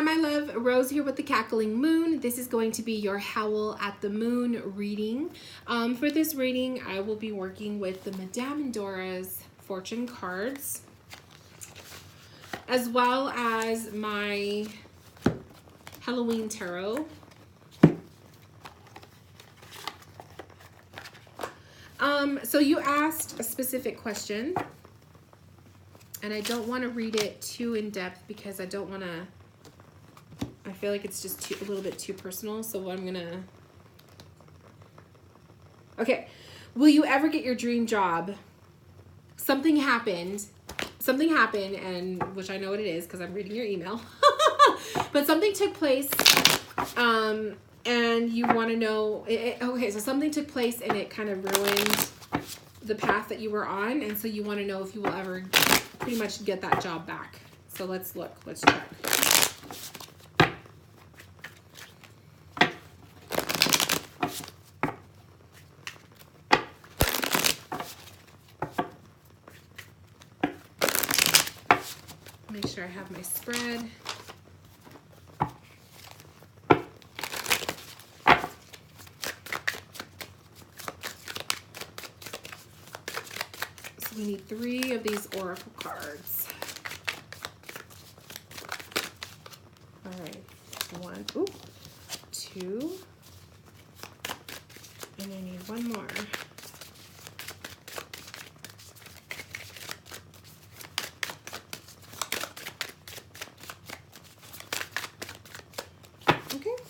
my love. Rose here with the Cackling Moon. This is going to be your Howl at the Moon reading. For this reading, I will be working with the Madame Endoras fortune cards, as well as my Halloween tarot. So you asked a specific question, and I don't want to read it too in depth because I don't want to, I feel like it's just a little bit too personal. So what I'm going to, okay. Will you ever get your dream job? Something happened, and which I know what it is because I'm reading your email, but something took place, and you want to know, okay, so something took place and it kind of ruined the path that you were on, and so you want to know if you will ever pretty much get that job back. So let's look, let's check. Make sure I have my spread. So we need 3 of these oracle cards. All right, 1, 2, and I need 1 more.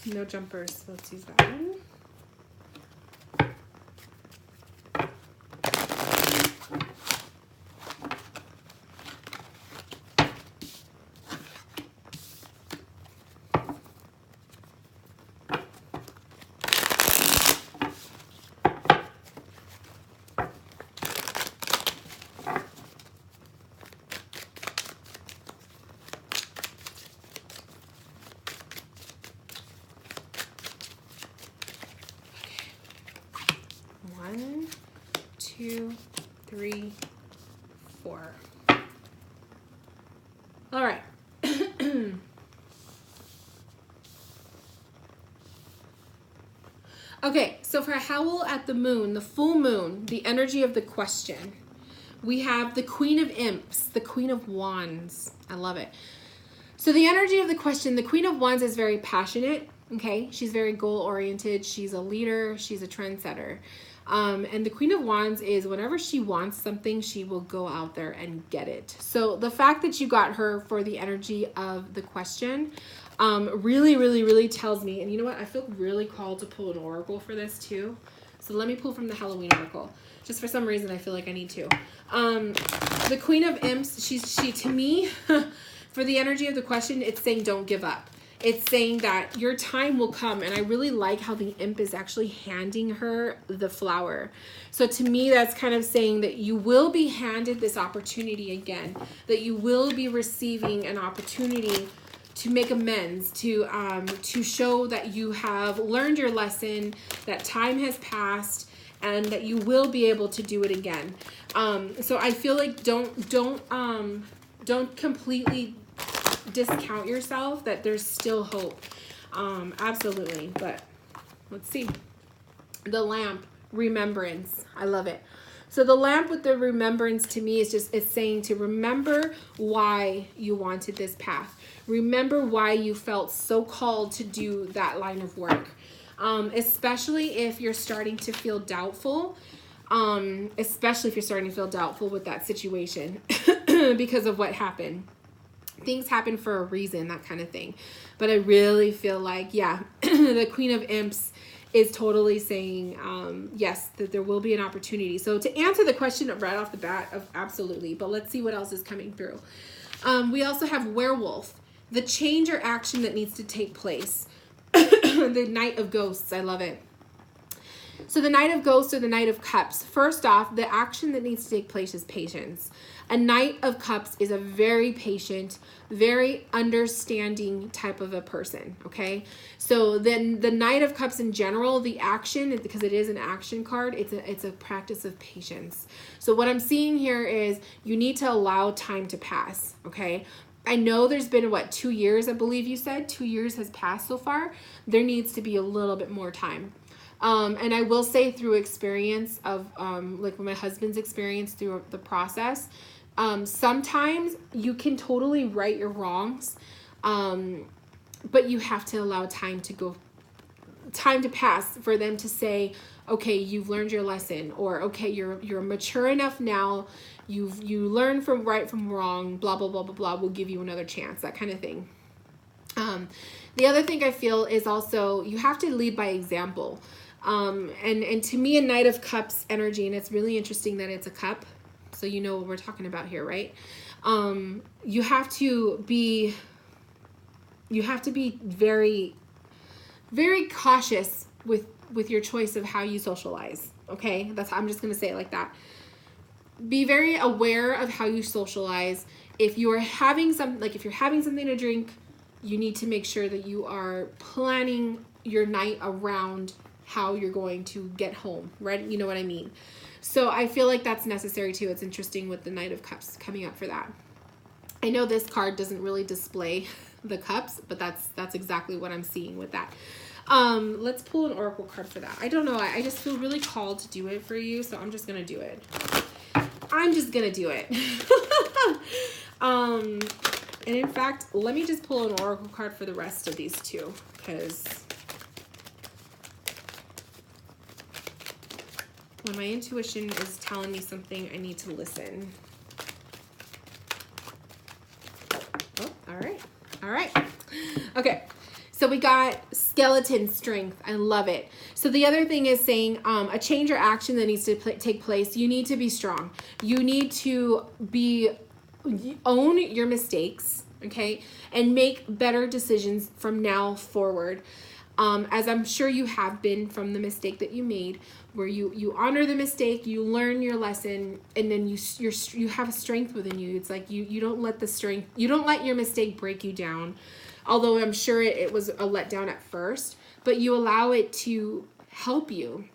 No jumpers, so let's use that one. One, 2, 3, 4. All right. Okay, so for Howl at the Moon, the full moon, the energy of the question, we have the Queen of Imps, the Queen of Wands. I love it. So the energy of the question, the Queen of Wands is very passionate. Okay, she's very goal-oriented. She's a leader. She's a trendsetter. And the Queen of Wands is whenever she wants something, she will go out there and get it. So the fact that you got her for the energy of the question really tells me, and you know what? I feel really called to pull an oracle for this too. So let me pull from the Halloween oracle. Just for some reason, I feel like I need to. The Queen of Imps, she to me, for the energy of the question, it's saying don't give up. It's saying that your time will come, and I really like how the imp is actually handing her the flower. So to me, that's kind of saying that you will be handed this opportunity again, that you will be receiving an opportunity to make amends, to show that you have learned your lesson, that time has passed, and that you will be able to do it again. So I feel like don't completely discount yourself, that there's still hope. Absolutely. But let's see. The lamp, remembrance. I love it. So the lamp with the remembrance to me is just, it's saying to remember why you wanted this path. Remember why you felt so called to do that line of work. Especially if you're starting to feel doubtful. Especially if you're starting to feel doubtful with that situation because of what happened. Things happen for a reason, that kind of thing. But I really feel like, yeah, the Queen of Imps is totally saying, yes, that there will be an opportunity. So to answer the question right off the bat, absolutely. But let's see what else is coming through. We also have werewolf, the change or action that needs to take place. The Knight of Ghosts, I love it. So the Knight of Ghosts or the Knight of Cups. First off, the action that needs to take place is patience. A Knight of Cups is a very patient, very understanding type of a person, okay? So then the Knight of Cups in general, the action, because it is an action card, it's a practice of patience. So what I'm seeing here is you need to allow time to pass, okay? I know there's been, what, 2 years, I believe you said? 2 years has passed so far. There needs to be a little bit more time. And I will say through experience of, like my husband's experience through the process, sometimes you can totally right your wrongs, but you have to allow time to pass for them to say, okay, you've learned your lesson, or okay, you're mature enough now, you learned from right from wrong, blah blah blah blah blah, we'll give you another chance, that kind of thing. The other thing I feel is also you have to lead by example. And to me, a Knight of Cups energy, and it's really interesting that it's a cup, so you know what we're talking about here, right? You have to be very, very cautious with your choice of how you socialize. Okay, I'm just gonna say it like that. Be very aware of how you socialize. If you're having if you're having something to drink, you need to make sure that you are planning your night around how you're going to get home, right? You know what I mean? So I feel like that's necessary too. It's interesting with the Knight of Cups coming up for that. I know this card doesn't really display the cups, but that's exactly what I'm seeing with that. Let's pull an oracle card for that. I don't know. I just feel really called to do it for you, so I'm just gonna do it. I'm just gonna do it. And in fact, let me just pull an oracle card for the rest of these two, because when my intuition is telling me something, I need to listen. Oh, all right. All right. Okay. So we got skeleton strength. I love it. So the other thing is saying a change or action that needs to take place. You need to be strong. You need to own your mistakes, okay, and make better decisions from now forward. As I'm sure you have been from the mistake that you made, where you honor the mistake, you learn your lesson, and then you have a strength within you. It's like you don't let your mistake break you down. Although I'm sure it was a letdown at first, but you allow it to help you.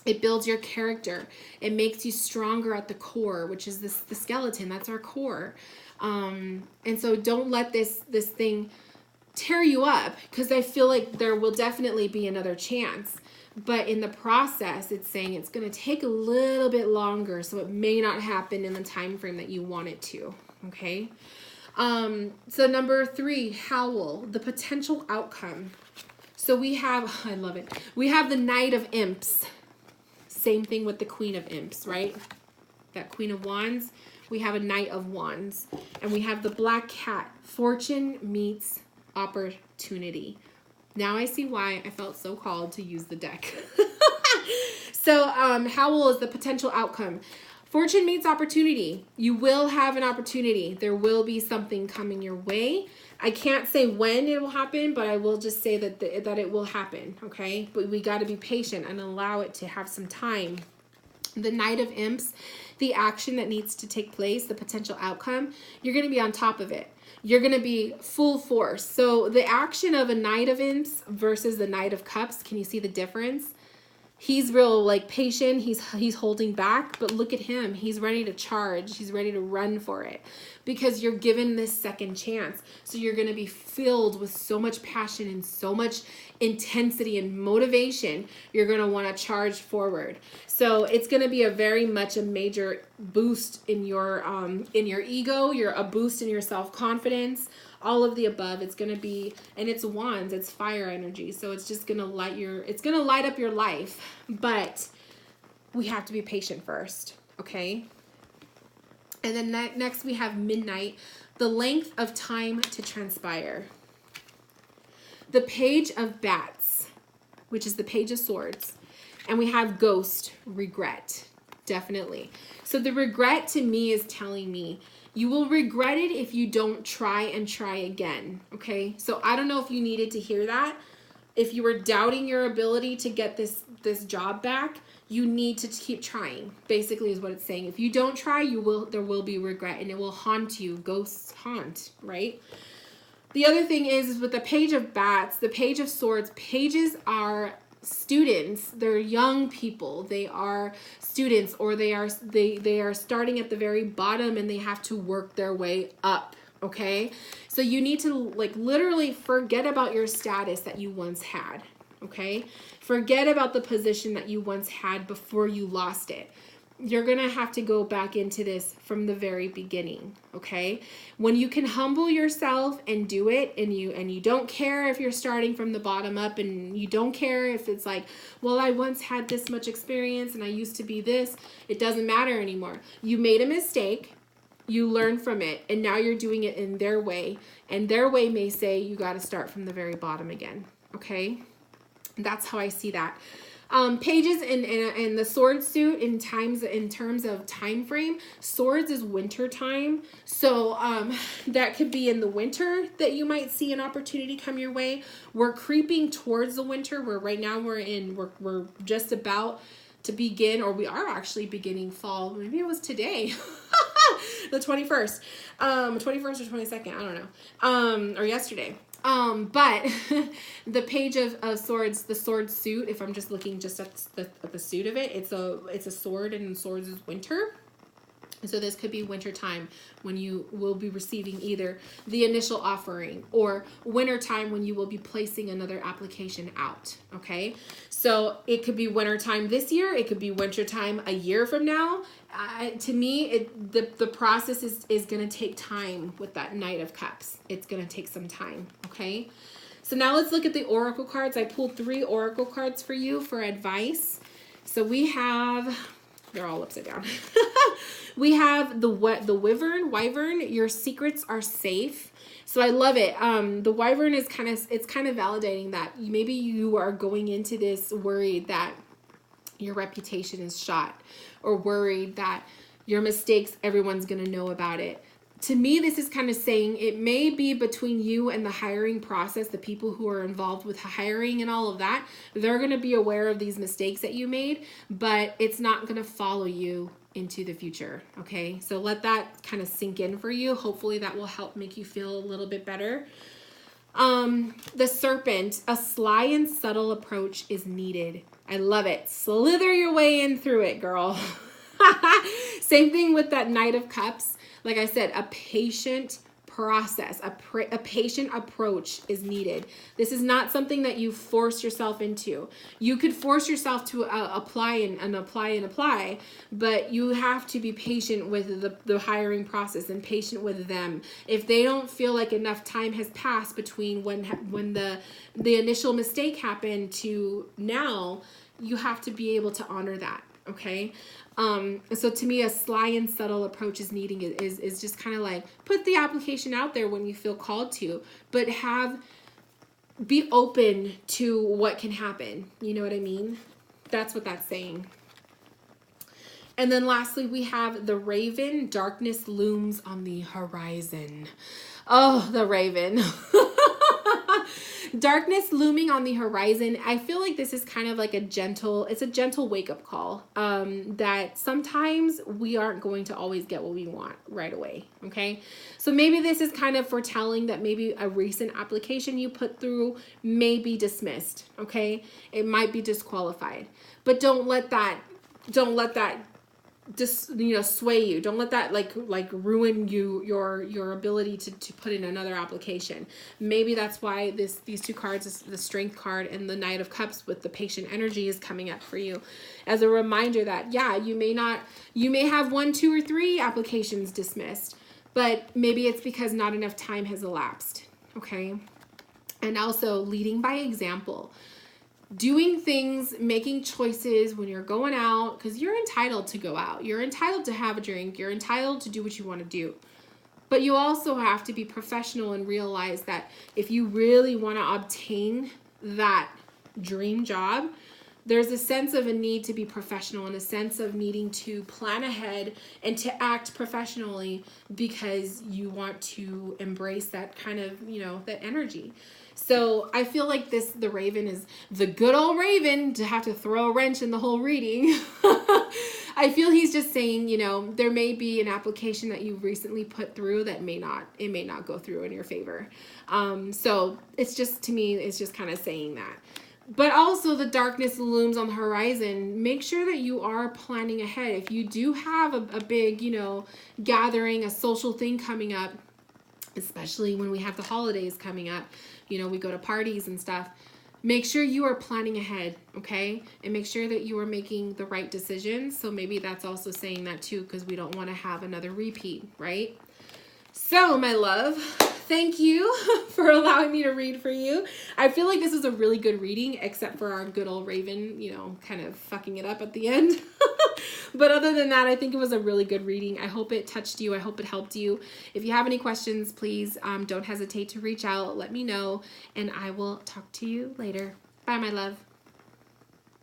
It builds your character. It makes you stronger at the core, which is the skeleton. That's our core. And so don't let this thing tear you up, because I feel like there will definitely be another chance. But in the process, it's saying it's going to take a little bit longer, so it may not happen in the time frame that you want it to. Okay. So number 3, Howl, the potential outcome. So we have, I love it. We have the Knight of Imps. Same thing with the Queen of Imps, right? That Queen of Wands. We have a Knight of Wands. And we have the Black Cat. Fortune meets opportunity. Now I see why I felt so called to use the deck. So Howl is the potential outcome. Fortune meets opportunity. You will have an opportunity. There will be something coming your way. I can't say when it will happen, but I will just say that it will happen, okay? But we got to be patient and allow it to have some time. The Knight of Imps, the action that needs to take place, the potential outcome, you're going to be on top of it. You're going to be full force. So the action of a Knight of Imps versus the Knight of Cups, can you see the difference? He's real like patient. He's holding back, but look at him. He's ready to charge. He's ready to run for it, because you're given this second chance. So you're going to be filled with so much passion and so much intensity and motivation. You're going to want to charge forward. So it's going to be a very much a major boost in your ego, a boost in your self-confidence, all of the above. It's going to be, and it's wands, it's fire energy. So it's just going to light up your life, but we have to be patient first. Okay. And then next we have Midnight, the length of time to transpire. The Page of Bats, which is the Page of Swords. And we have Ghost, regret, definitely. So the regret to me is telling me you will regret it if you don't try again, okay? So I don't know if you needed to hear that. If you were doubting your ability to get this job back, you need to keep trying, basically is what it's saying. If you don't try, there will be regret, and it will haunt you. Ghosts haunt, right? The other thing is with the Page of Bats, the Page of Swords, pages are students. They're young people. They are students, or they are starting at the very bottom and they have to work their way up. okay? So you need to like literally forget about your status that you once had, okay? Forget about the position that you once had before you lost it. You're going to have to go back into this from the very beginning, okay? When you can humble yourself and do it, and you don't care if you're starting from the bottom up, and you don't care if it's like, well, I once had this much experience and I used to be this. It doesn't matter anymore. You made a mistake. You learn from it, and now you're doing it in their way, and their way may say you got to start from the very bottom again, okay? That's how I see that. Pages in the sword suit in terms of time frame, swords is winter time. So that could be in the winter that you might see an opportunity come your way. We're creeping towards the winter, where right now we're just about to begin, or we are actually beginning fall. Maybe it was today. The 21st. 21st or 22nd, I don't know. Or yesterday. But the page of swords, the sword suit, if I'm just looking just at the suit of it, it's a sword, and swords is winter. So this could be winter time when you will be receiving either the initial offering, or winter time when you will be placing another application out. Okay. So it could be winter time this year. It could be winter time a year from now. To me, the process is going to take time with that Knight of Cups. It's going to take some time. Okay. So now let's look at the Oracle cards. I pulled 3 Oracle cards for you for advice. So we have, they're all upside down. We have the wyvern, your secrets are safe. So I love it. The wyvern is kind of validating that maybe you are going into this worried that your reputation is shot, or worried that your mistakes, everyone's going to know about it. To me, this is kind of saying it may be between you and the hiring process, the people who are involved with hiring and all of that. They're going to be aware of these mistakes that you made, but it's not going to follow you into the future. Okay. So let that kind of sink in for you. Hopefully that will help make you feel a little bit better. The serpent, a sly and subtle approach is needed. I love it. Slither your way in through it, girl. Same thing with that Knight of Cups. Like I said, a patient process, a patient approach is needed. This is not something that you force yourself into. You could force yourself to apply and apply, but you have to be patient with the hiring process and patient with them. If they don't feel like enough time has passed between when the initial mistake happened to now, you have to be able to honor that. Okay. So to me, a sly and subtle approach is needing is just kind of like put the application out there when you feel called to, but be open to what can happen. You know what I mean? That's what that's saying. And then lastly, we have the raven. Darkness looms on the horizon. Oh, the raven. Darkness looming on the horizon. I feel like this is kind of like a gentle wake-up call, that sometimes we aren't going to always get what we want right away, okay? So maybe this is kind of foretelling that maybe a recent application you put through may be dismissed, okay? It might be disqualified, but don't let that just sway you. Don't let that like ruin your ability to put in another application. Maybe that's why these 2 cards, the Strength card and the Knight of Cups with the patient energy, is coming up for you as a reminder that you may have 1, 2, or 3 applications dismissed, but maybe it's because not enough time has elapsed. Okay. And also leading by example. Doing things, making choices when you're going out, because you're entitled to go out. You're entitled to have a drink. You're entitled to do what you want to do. But you also have to be professional and realize that if you really want to obtain that dream job, there's a sense of a need to be professional and a sense of needing to plan ahead and to act professionally because you want to embrace that kind of, that energy. So I feel like the raven is the good old raven, to have to throw a wrench in the whole reading. I feel he's just saying, there may be an application that you recently put through that may not go through in your favor. So it's just, to me, it's just kind of saying that. But also the darkness looms on the horizon. Make sure that you are planning ahead. If you do have a big, gathering, a social thing coming up, especially when we have the holidays coming up. You know, we go to parties and stuff. Make sure you are planning ahead, okay? And make sure that you are making the right decisions. So maybe that's also saying that too, because we don't want to have another repeat, right? So, my love, thank you for allowing me to read for you. I feel like this was a really good reading, except for our good old Raven, you know, kind of fucking it up at the end. But other than that, I think it was a really good reading. I hope it touched you. I hope it helped you. If you have any questions, please don't hesitate to reach out. Let me know, and I will talk to you later. Bye, my love.